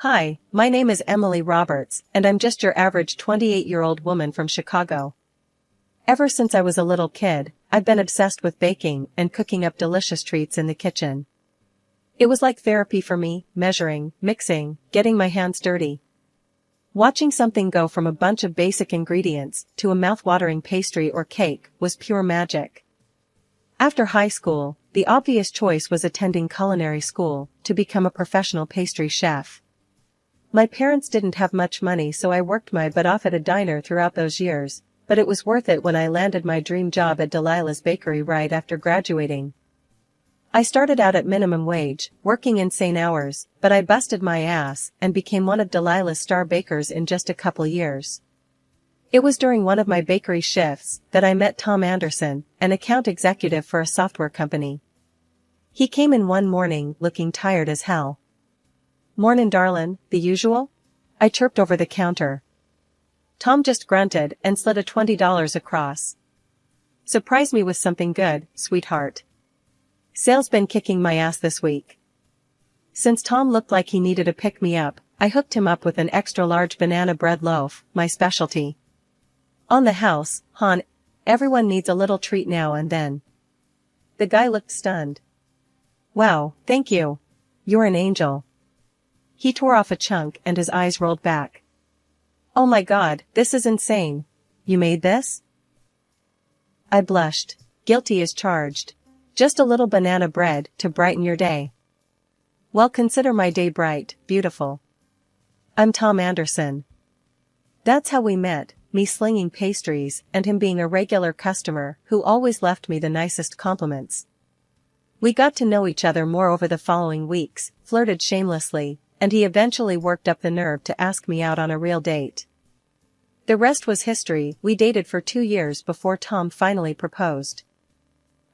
Hi, my name is Emily Roberts, and I'm just your average 28-year-old woman from Chicago. Ever since I was a little kid, I've been obsessed with baking and cooking up delicious treats in the kitchen. It was like therapy for me, measuring, mixing, getting my hands dirty. Watching something go from a bunch of basic ingredients to a mouth-watering pastry or cake was pure magic. After high school, the obvious choice was attending culinary school to become a professional pastry chef. My parents didn't have much money, so I worked my butt off at a diner throughout those years, but it was worth it when I landed my dream job at Delilah's Bakery right after graduating. I started out at minimum wage, working insane hours, but I busted my ass and became one of Delilah's star bakers in just a couple years. It was during one of my bakery shifts that I met Tom Anderson, an account executive for a software company. He came in one morning looking tired as hell. "Mornin' darlin', the usual?" I chirped over the counter. Tom just grunted and slid a $20 across. "Surprise me with something good, sweetheart. Sales been kicking my ass this week." Since Tom looked like he needed a pick-me-up, I hooked him up with an extra-large banana bread loaf, my specialty. "On the house, hon, everyone needs a little treat now and then." The guy looked stunned. "Wow, thank you. You're an angel." He tore off a chunk and his eyes rolled back. "Oh my God, this is insane. You made this?" I blushed. Guilty as charged. Just a little banana bread to brighten your day. Well, consider my day bright, beautiful. I'm Tom Anderson. That's how we met, me slinging pastries and him being a regular customer who always left me the nicest compliments. We got to know each other more over the following weeks, flirted shamelessly, and he eventually worked up the nerve to ask me out on a real date. The rest was history. We dated for 2 years before Tom finally proposed.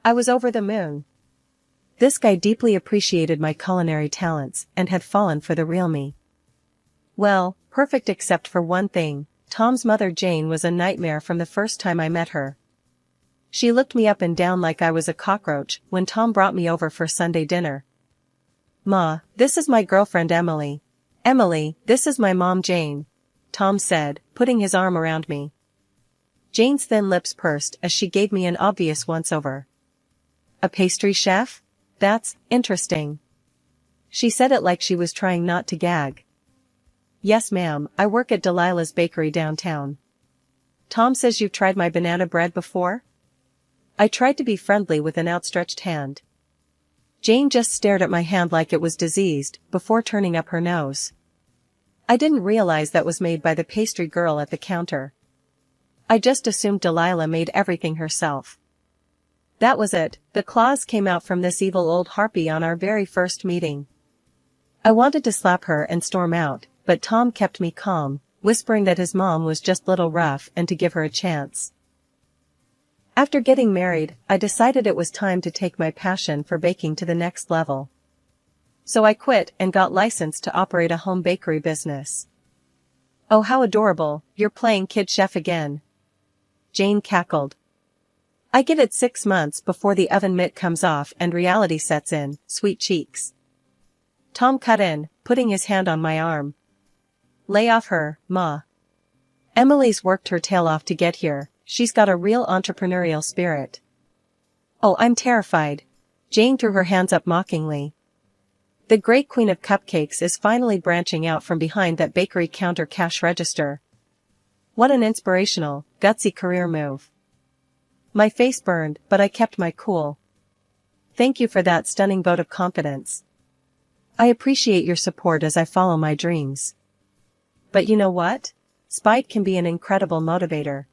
I was over the moon. This guy deeply appreciated my culinary talents and had fallen for the real me. Well, perfect except for one thing. Tom's mother Jane was a nightmare from the first time I met her. She looked me up and down like I was a cockroach when Tom brought me over for Sunday dinner. "Ma, this is my girlfriend Emily. Emily, this is my mom Jane," Tom said, putting his arm around me. Jane's thin lips pursed as she gave me an obvious once-over. "A pastry chef? That's interesting." She said it like she was trying not to gag. "Yes ma'am, I work at Delilah's Bakery downtown." "Tom says you've tried my banana bread before?" I tried to be friendly with an outstretched hand. Jane just stared at my hand like it was diseased, before turning up her nose. I didn't realize that was made by the pastry girl at the counter. I just assumed Delilah made everything herself. That was it, the claws came out from this evil old harpy on our very first meeting. I wanted to slap her and storm out, but Tom kept me calm, whispering that his mom was just little rough and to give her a chance. After getting married, I decided it was time to take my passion for baking to the next level. So I quit and got licensed to operate a home bakery business. "Oh, how adorable, you're playing kid chef again." Jane cackled. "I give it 6 months before the oven mitt comes off and reality sets in, sweet cheeks." Tom cut in, putting his hand on my arm. "Lay off her, Ma. Emily's worked her tail off to get here. She's got a real entrepreneurial spirit." "Oh, I'm terrified." Jane threw her hands up mockingly. "The great queen of cupcakes is finally branching out from behind that bakery counter cash register. What an inspirational, gutsy career move." My face burned, but I kept my cool. "Thank you for that stunning vote of confidence. I appreciate your support as I follow my dreams. But you know what? Spite can be an incredible motivator."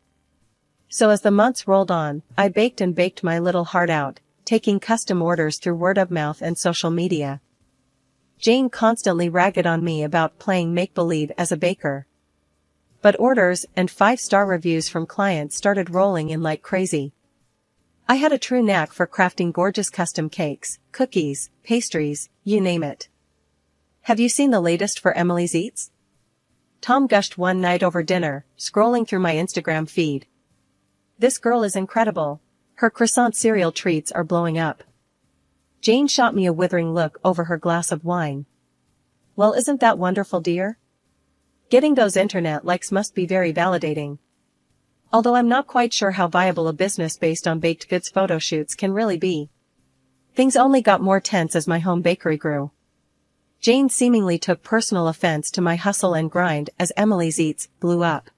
So as the months rolled on, I baked and baked my little heart out, taking custom orders through word of mouth and social media. Jane constantly ragged on me about playing make-believe as a baker. But orders and 5-star reviews from clients started rolling in like crazy. I had a true knack for crafting gorgeous custom cakes, cookies, pastries, you name it. "Have you seen the latest for Emily's Eats?" Tom gushed one night over dinner, scrolling through my Instagram feed. "This girl is incredible. Her croissant cereal treats are blowing up." Jane shot me a withering look over her glass of wine. Well, isn't that wonderful, dear? Getting those internet likes must be very validating. Although I'm not quite sure how viable a business based on baked goods photo shoots can really be. Things only got more tense as my home bakery grew. Jane seemingly took personal offense to my hustle and grind as Emily's eats blew up.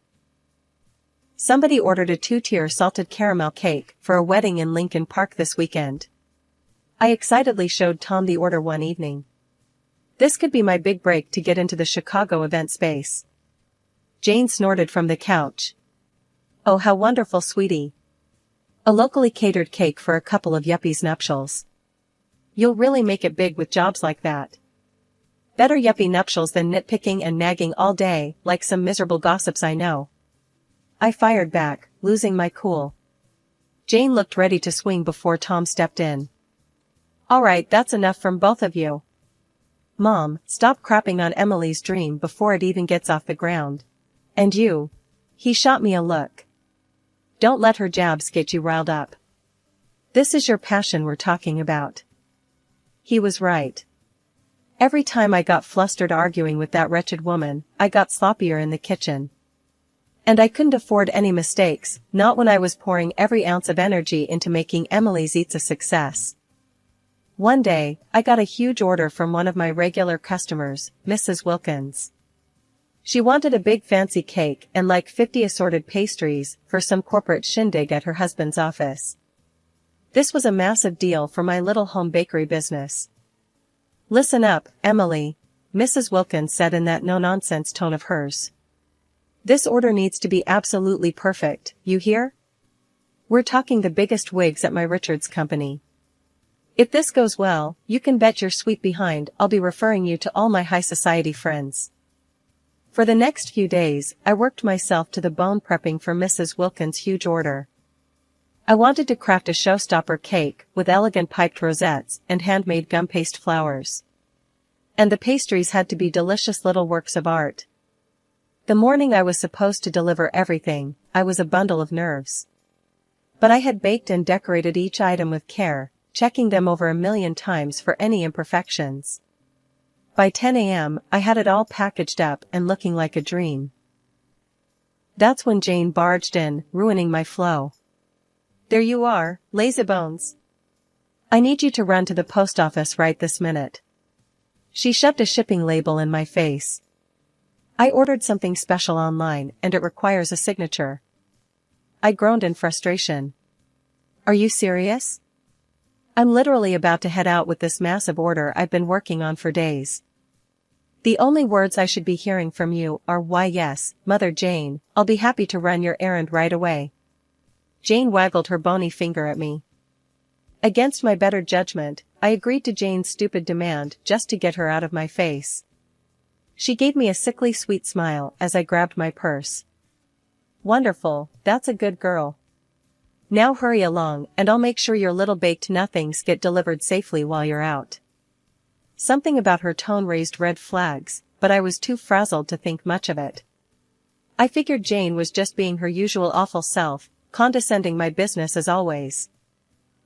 Somebody ordered a 2-tier salted caramel cake for a wedding in Lincoln Park this weekend. I excitedly showed Tom the order one evening. This could be my big break to get into the Chicago event space. Jane snorted from the couch. Oh, how wonderful, sweetie. A locally catered cake for a couple of yuppies' nuptials. You'll really make it big with jobs like that. Better yuppie nuptials than nitpicking and nagging all day, like some miserable gossips I know. I fired back, losing my cool. Jane looked ready to swing before Tom stepped in. All right, that's enough from both of you. Mom, stop crapping on Emily's dream before it even gets off the ground. And you. He shot me a look. Don't let her jabs get you riled up. This is your passion we're talking about. He was right. Every time I got flustered arguing with that wretched woman, I got sloppier in the kitchen. And I couldn't afford any mistakes, not when I was pouring every ounce of energy into making Emily's eats a success. One day, I got a huge order from one of my regular customers, Mrs. Wilkins. She wanted a big fancy cake and like 50 assorted pastries for some corporate shindig at her husband's office. This was a massive deal for my little home bakery business. Listen up, Emily, Mrs. Wilkins said in that no-nonsense tone of hers. This order needs to be absolutely perfect, you hear? We're talking the biggest wigs at my Richards company. If this goes well, you can bet your sweet behind I'll be referring you to all my high society friends. For the next few days, I worked myself to the bone prepping for Mrs. Wilkins' huge order. I wanted to craft a showstopper cake with elegant piped rosettes and handmade gum paste flowers. And the pastries had to be delicious little works of art. The morning I was supposed to deliver everything, I was a bundle of nerves. But I had baked and decorated each item with care, checking them over 1,000,000 times for any imperfections. By 10 a.m., I had it all packaged up and looking like a dream. That's when Jane barged in, ruining my flow. There you are, lazybones. I need you to run to the post office right this minute. She shoved a shipping label in my face. I ordered something special online and it requires a signature. I groaned in frustration. Are you serious? I'm literally about to head out with this massive order I've been working on for days. The only words I should be hearing from you are why yes, Mother Jane, I'll be happy to run your errand right away. Jane waggled her bony finger at me. Against my better judgment, I agreed to Jane's stupid demand just to get her out of my face. She gave me a sickly sweet smile as I grabbed my purse. Wonderful, that's a good girl. Now hurry along and I'll make sure your little baked nothings get delivered safely while you're out. Something about her tone raised red flags, but I was too frazzled to think much of it. I figured Jane was just being her usual awful self, condescending my business as always.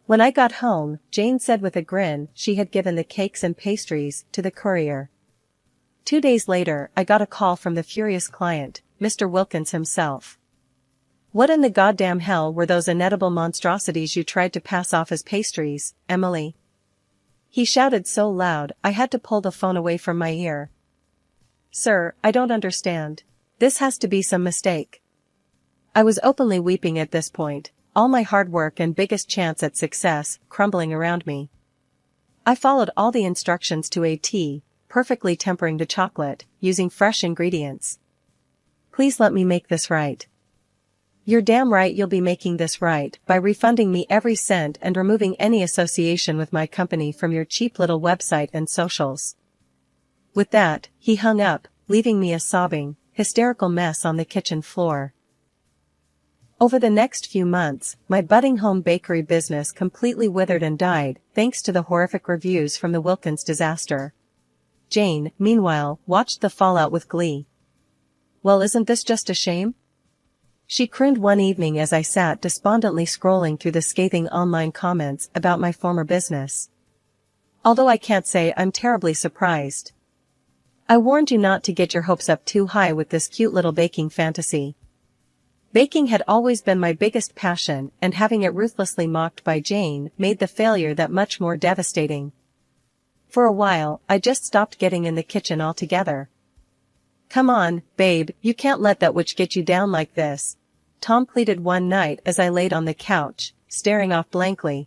When I got home, Jane said with a grin she had given the cakes and pastries to the courier. 2 days later, I got a call from the furious client, Mr. Wilkins himself. What in the goddamn hell were those inedible monstrosities you tried to pass off as pastries, Emily? He shouted so loud I had to pull the phone away from my ear. Sir, I don't understand. This has to be some mistake. I was openly weeping at this point, all my hard work and biggest chance at success crumbling around me. I followed all the instructions to a T, perfectly tempering the chocolate, using fresh ingredients. Please let me make this right. You're damn right you'll be making this right by refunding me every cent and removing any association with my company from your cheap little website and socials. With that, he hung up, leaving me a sobbing, hysterical mess on the kitchen floor. Over the next few months, my budding home bakery business completely withered and died, thanks to the horrific reviews from the Wilkins disaster. Jane, meanwhile, watched the fallout with glee. Well, isn't this just a shame? She crooned one evening as I sat despondently scrolling through the scathing online comments about my former business. Although I can't say I'm terribly surprised. I warned you not to get your hopes up too high with this cute little baking fantasy. Baking had always been my biggest passion, and having it ruthlessly mocked by Jane made the failure that much more devastating. For a while, I just stopped getting in the kitchen altogether. "Come on, babe, you can't let that witch get you down like this," Tom pleaded one night as I laid on the couch, staring off blankly.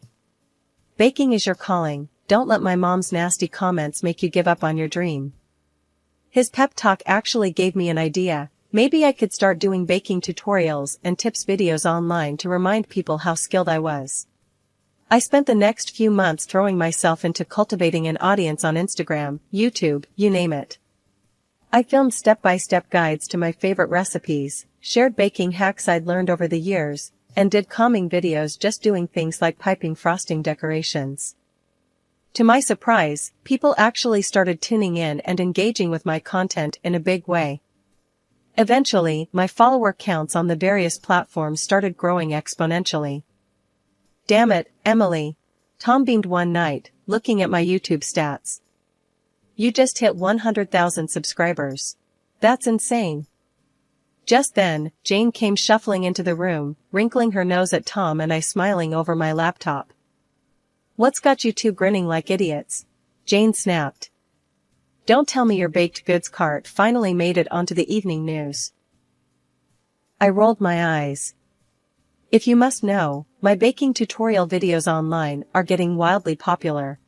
"Baking is your calling, don't let my mom's nasty comments make you give up on your dream." His pep talk actually gave me an idea. Maybe I could start doing baking tutorials and tips videos online to remind people how skilled I was. I spent the next few months throwing myself into cultivating an audience on Instagram, YouTube, you name it. I filmed step-by-step guides to my favorite recipes, shared baking hacks I'd learned over the years, and did calming videos just doing things like piping frosting decorations. To my surprise, people actually started tuning in and engaging with my content in a big way. Eventually, my follower counts on the various platforms started growing exponentially. "Damn it, Emily," Tom beamed one night, looking at my YouTube stats. "You just hit 100,000 subscribers. That's insane." Just then, Jane came shuffling into the room, wrinkling her nose at Tom and I smiling over my laptop. "What's got you two grinning like idiots?" Jane snapped. "Don't tell me your baked goods cart finally made it onto the evening news." I rolled my eyes. "If you must know, my baking tutorial videos online are getting wildly popular.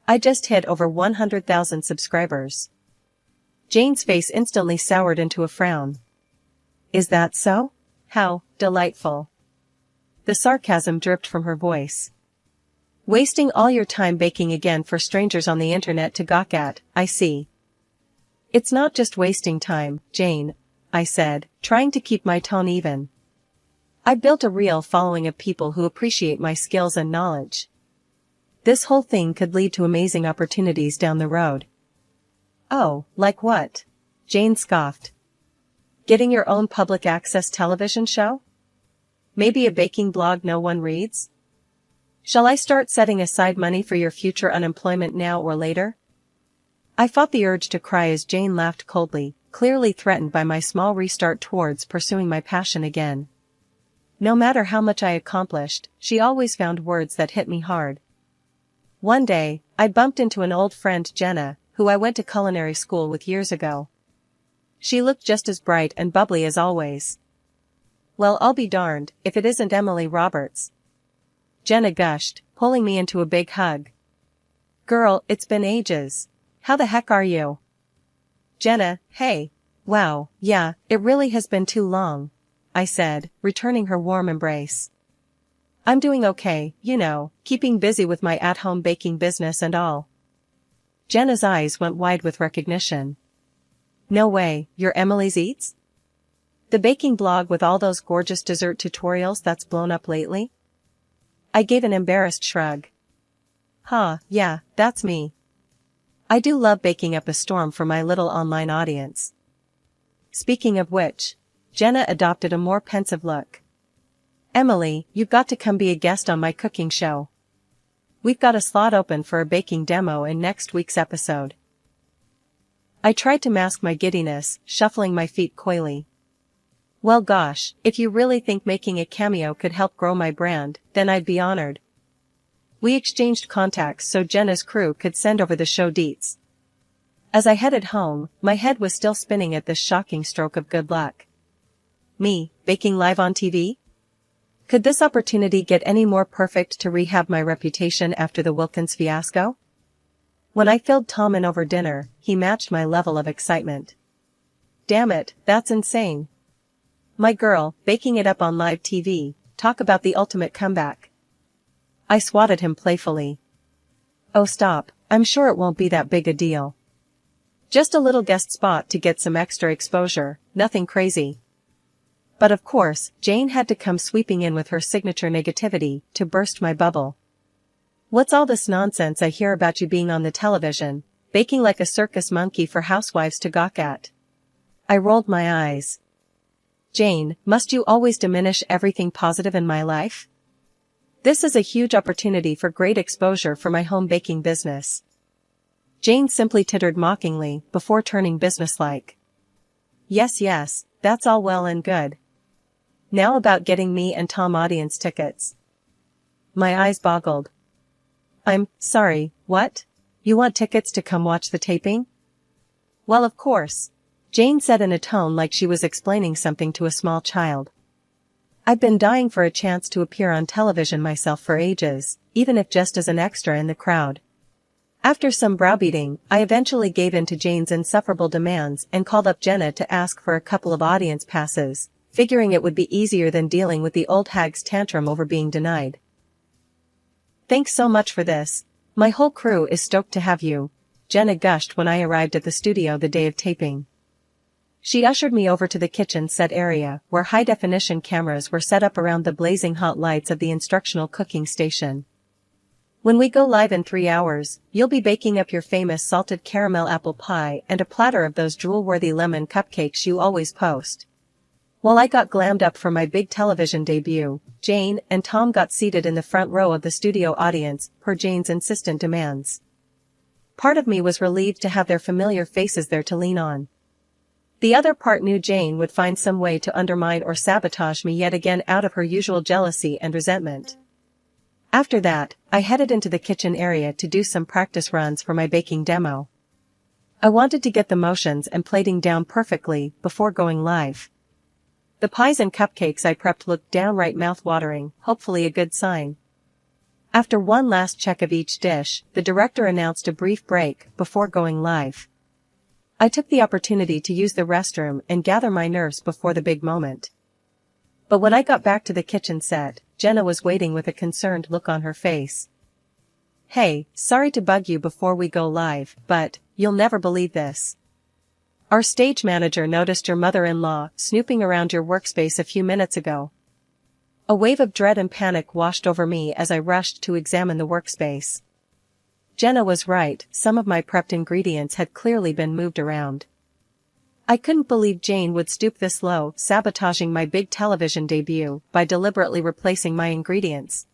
I just hit over 100,000 subscribers." Jane's face instantly soured into a frown. "Is that so? How delightful." The sarcasm dripped from her voice. "Wasting all your time baking again for strangers on the internet to gawk at, I see." "It's not just wasting time, Jane," I said, trying to keep my tone even. "I've built a real following of people who appreciate my skills and knowledge. This whole thing could lead to amazing opportunities down the road." "Oh, like what?" Jane scoffed. "Getting your own public access television show? Maybe a baking blog no one reads? Shall I start setting aside money for your future unemployment now or later?" I fought the urge to cry as Jane laughed coldly, clearly threatened by my small restart towards pursuing my passion again. No matter how much I accomplished, she always found words that hit me hard. One day, I bumped into an old friend, Jenna, who I went to culinary school with years ago. She looked just as bright and bubbly as always. "Well, I'll be darned if it isn't Emily Roberts," Jenna gushed, pulling me into a big hug. "Girl, it's been ages. How the heck are you?" "Jenna, hey. Wow, yeah, it really has been too long," I said, returning her warm embrace. "I'm doing okay, you know, keeping busy with my at-home baking business and all." Jenna's eyes went wide with recognition. "No way, you're Emily's Eats? The baking blog with all those gorgeous dessert tutorials that's blown up lately?" I gave an embarrassed shrug. "Huh, yeah, that's me. I do love baking up a storm for my little online audience." Speaking of which, Jenna adopted a more pensive look. "Emily, you've got to come be a guest on my cooking show. We've got a slot open for a baking demo in next week's episode." I tried to mask my giddiness, shuffling my feet coyly. "Well gosh, if you really think making a cameo could help grow my brand, then I'd be honored." We exchanged contacts so Jenna's crew could send over the show deets. As I headed home, my head was still spinning at this shocking stroke of good luck. Me, baking live on TV? Could this opportunity get any more perfect to rehab my reputation after the Wilkins fiasco? When I filled Tom in over dinner, he matched my level of excitement. "Damn it, that's insane. My girl, baking it up on live TV, talk about the ultimate comeback." I swatted him playfully. "Oh stop, I'm sure it won't be that big a deal. Just a little guest spot to get some extra exposure, nothing crazy." But of course, Jane had to come sweeping in with her signature negativity to burst my bubble. "What's all this nonsense I hear about you being on the television, baking like a circus monkey for housewives to gawk at?" I rolled my eyes. "Jane, must you always diminish everything positive in my life? This is a huge opportunity for great exposure for my home baking business." Jane simply tittered mockingly before turning businesslike. Yes, yes, that's all well and good. Now about getting me and Tom audience tickets. My eyes boggled. I'm sorry, what? You want tickets to come watch the taping? Well, of course, Jane said in a tone like she was explaining something to a small child. I've been dying for a chance to appear on television myself for ages, even if just as an extra in the crowd. After some browbeating, I eventually gave in to Jane's insufferable demands and called up Jenna to ask for a couple of audience passes, figuring it would be easier than dealing with the old hag's tantrum over being denied. Thanks so much for this. My whole crew is stoked to have you, Jenna gushed when I arrived at the studio the day of taping. She ushered me over to the kitchen set area, where high-definition cameras were set up around the blazing hot lights of the instructional cooking station. When we go live in 3 hours, you'll be baking up your famous salted caramel apple pie and a platter of those drool-worthy lemon cupcakes you always post. While I got glammed up for my big television debut, Jane and Tom got seated in the front row of the studio audience, per Jane's insistent demands. Part of me was relieved to have their familiar faces there to lean on. The other part knew Jane would find some way to undermine or sabotage me yet again out of her usual jealousy and resentment. After that, I headed into the kitchen area to do some practice runs for my baking demo. I wanted to get the motions and plating down perfectly before going live. The pies and cupcakes I prepped looked downright mouth-watering, hopefully a good sign. After one last check of each dish, the director announced a brief break before going live. I took the opportunity to use the restroom and gather my nerves before the big moment. But when I got back to the kitchen set, Jenna was waiting with a concerned look on her face. Hey, sorry to bug you before we go live, but you'll never believe this. Our stage manager noticed your mother-in-law snooping around your workspace a few minutes ago. A wave of dread and panic washed over me as I rushed to examine the workspace. Jenna was right, some of my prepped ingredients had clearly been moved around. I couldn't believe Jane would stoop this low, sabotaging my big television debut by deliberately replacing my ingredients.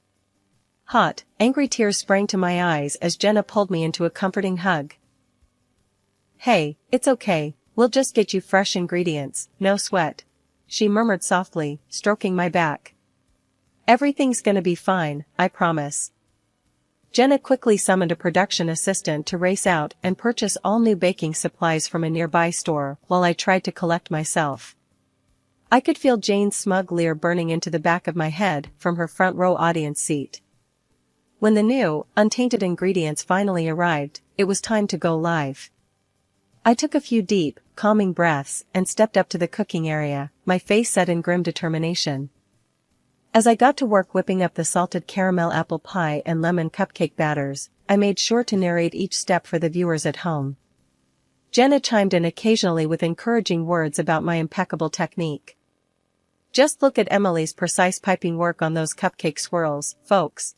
Hot, angry tears sprang to my eyes as Jenna pulled me into a comforting hug. Hey, it's okay, we'll just get you fresh ingredients, no sweat, she murmured softly, stroking my back. Everything's gonna be fine, I promise. Jenna quickly summoned a production assistant to race out and purchase all new baking supplies from a nearby store while I tried to collect myself. I could feel Jane's smug leer burning into the back of my head from her front row audience seat. When the new, untainted ingredients finally arrived, it was time to go live. I took a few deep, calming breaths and stepped up to the cooking area, my face set in grim determination. As I got to work whipping up the salted caramel apple pie and lemon cupcake batters, I made sure to narrate each step for the viewers at home. Jenna chimed in occasionally with encouraging words about my impeccable technique. Just look at Emily's precise piping work on those cupcake swirls, folks.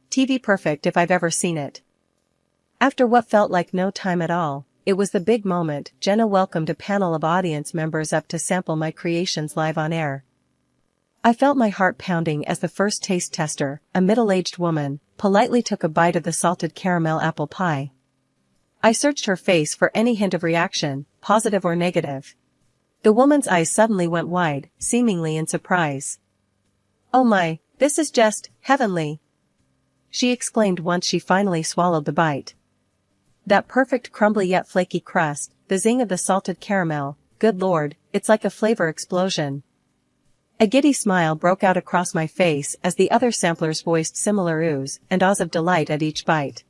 TV perfect if I've ever seen it. After what felt like no time at all, it was the big moment. Jenna welcomed a panel of audience members up to sample my creations live on air. I felt my heart pounding as the first taste tester, a middle-aged woman, politely took a bite of the salted caramel apple pie. I searched her face for any hint of reaction, positive or negative. The woman's eyes suddenly went wide, seemingly in surprise. Oh my, this is just heavenly, she exclaimed once she finally swallowed the bite. That perfect crumbly yet flaky crust, the zing of the salted caramel, good lord, it's like a flavor explosion. A giddy smile broke out across my face as the other samplers voiced similar oohs and ahs of delight at each bite.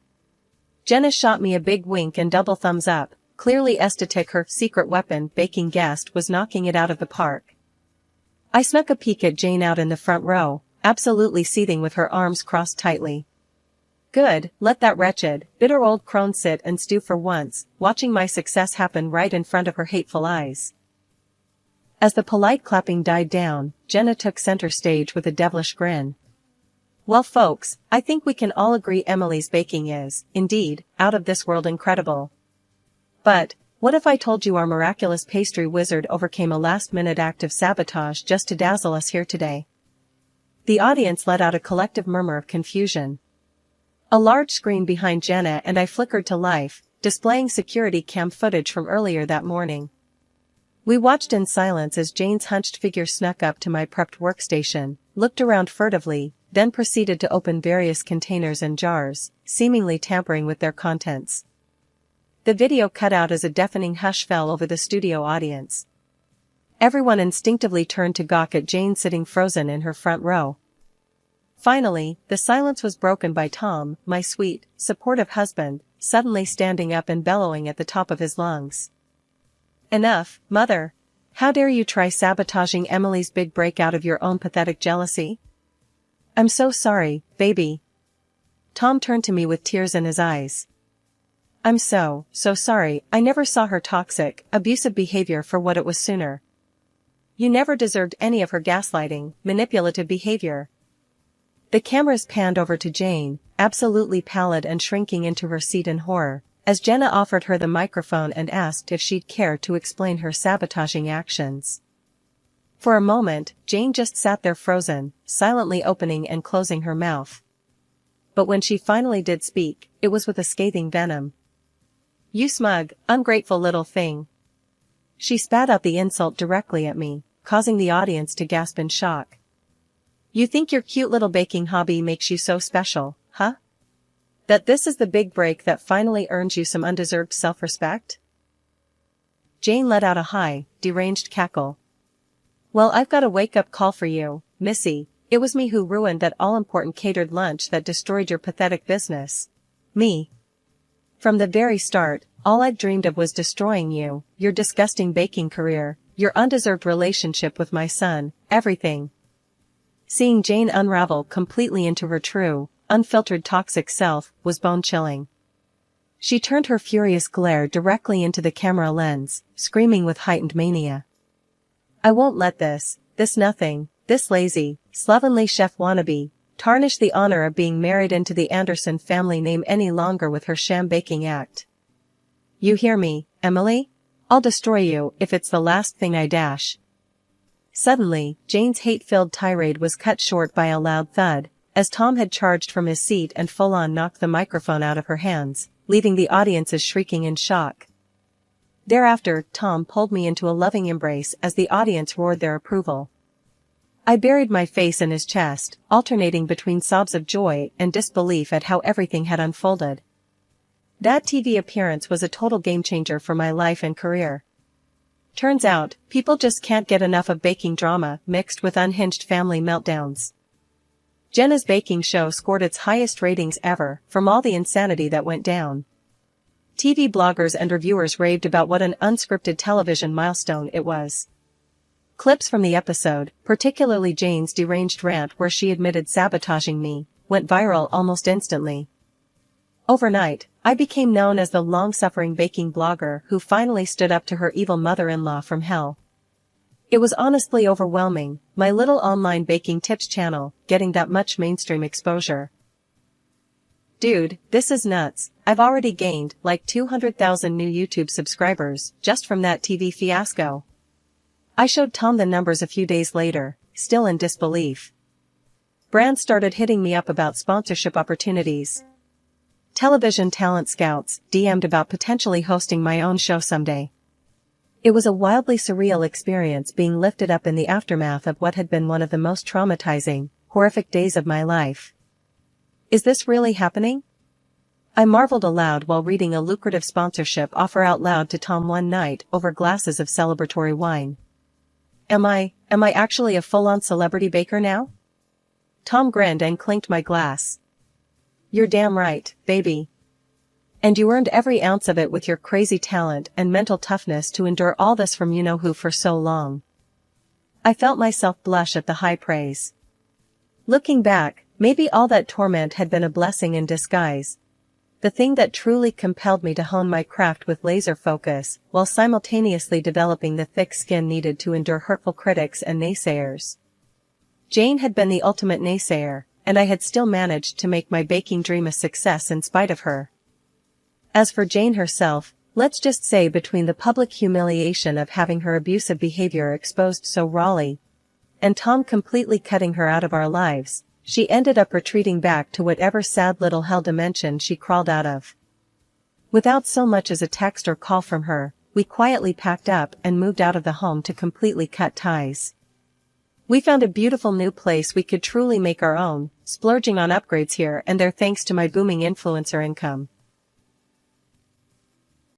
Jenna shot me a big wink and double thumbs up, clearly ecstatic her secret weapon baking guest was knocking it out of the park. I snuck a peek at Jane out in the front row, absolutely seething with her arms crossed tightly. Good, let that wretched, bitter old crone sit and stew for once, watching my success happen right in front of her hateful eyes. As the polite clapping died down, Jenna took center stage with a devilish grin. Well folks, I think we can all agree Emily's baking is, indeed, out of this world incredible. But, what if I told you our miraculous pastry wizard overcame a last-minute act of sabotage just to dazzle us here today? The audience let out a collective murmur of confusion. A large screen behind Jenna and I flickered to life, displaying security cam footage from earlier that morning. We watched in silence as Jane's hunched figure snuck up to my prepped workstation, looked around furtively, then proceeded to open various containers and jars, seemingly tampering with their contents. The video cut out as a deafening hush fell over the studio audience. Everyone instinctively turned to gawk at Jane sitting frozen in her front row. Finally, the silence was broken by Tom, my sweet, supportive husband, suddenly standing up and bellowing at the top of his lungs. "Enough, Mother! How dare you try sabotaging Emily's big break out of your own pathetic jealousy? I'm so sorry, baby." Tom turned to me with tears in his eyes. "I'm so sorry. I never saw her toxic, abusive behavior for what it was sooner. You never deserved any of her gaslighting, manipulative behavior." The cameras panned over to Jane, absolutely pallid and shrinking into her seat in horror, as Jenna offered her the microphone and asked if she'd care to explain her sabotaging actions. For a moment, Jane just sat there frozen, silently opening and closing her mouth. But when she finally did speak, it was with a scathing venom. "You smug, ungrateful little thing." She spat out the insult directly at me, causing the audience to gasp in shock. "You think your cute little baking hobby makes you so special, huh? That this is the big break that finally earns you some undeserved self-respect?" Jane let out a high, deranged cackle. "Well, I've got a wake-up call for you, Missy. It was me who ruined that all-important catered lunch that destroyed your pathetic business. Me. From the very start, all I'd dreamed of was destroying you, your disgusting baking career, your undeserved relationship with my son, everything." Seeing Jane unravel completely into her true, unfiltered toxic self was bone-chilling. She turned her furious glare directly into the camera lens, screaming with heightened mania. "I won't let this nothing, this lazy, slovenly chef wannabe, tarnish the honor of being married into the Anderson family name any longer with her sham baking act. You hear me, Emily? I'll destroy you if it's the last thing I dash." Suddenly, Jane's hate-filled tirade was cut short by a loud thud, as Tom had charged from his seat and full-on knocked the microphone out of her hands, leaving the audiences shrieking in shock. Thereafter, Tom pulled me into a loving embrace as the audience roared their approval. I buried my face in his chest, alternating between sobs of joy and disbelief at how everything had unfolded. That TV appearance was a total game-changer for my life and career. Turns out, people just can't get enough of baking drama mixed with unhinged family meltdowns. Jenna's baking show scored its highest ratings ever from all the insanity that went down. TV bloggers and reviewers raved about what an unscripted television milestone it was. Clips from the episode, particularly Jane's deranged rant where she admitted sabotaging me, went viral almost instantly. Overnight, I became known as the long-suffering baking blogger who finally stood up to her evil mother-in-law from hell. It was honestly overwhelming, my little online baking tips channel getting that much mainstream exposure. Dude, this is nuts. I've already gained like 200,000 new YouTube subscribers just from that TV fiasco. I showed Tom the numbers a few days later, still in disbelief. Brands started hitting me up about sponsorship opportunities. Television talent scouts DM'd about potentially hosting my own show someday. It was a wildly surreal experience being lifted up in the aftermath of what had been one of the most traumatizing, horrific days of my life. Is this really happening? I marveled aloud while reading a lucrative sponsorship offer out loud to Tom one night over glasses of celebratory wine. Am I actually a full-on celebrity baker now? Tom grinned and clinked my glass. You're damn right, baby. And you earned every ounce of it with your crazy talent and mental toughness to endure all this from you-know-who for so long. I felt myself blush at the high praise. Looking back, maybe all that torment had been a blessing in disguise. The thing that truly compelled me to hone my craft with laser focus, while simultaneously developing the thick skin needed to endure hurtful critics and naysayers. Jane had been the ultimate naysayer, and I had still managed to make my baking dream a success in spite of her. As for Jane herself, let's just say between the public humiliation of having her abusive behavior exposed so rawly, and Tom completely cutting her out of our lives, she ended up retreating back to whatever sad little hell dimension she crawled out of. Without so much as a text or call from her, we quietly packed up and moved out of the home to completely cut ties. We found a beautiful new place we could truly make our own, splurging on upgrades here and there thanks to my booming influencer income.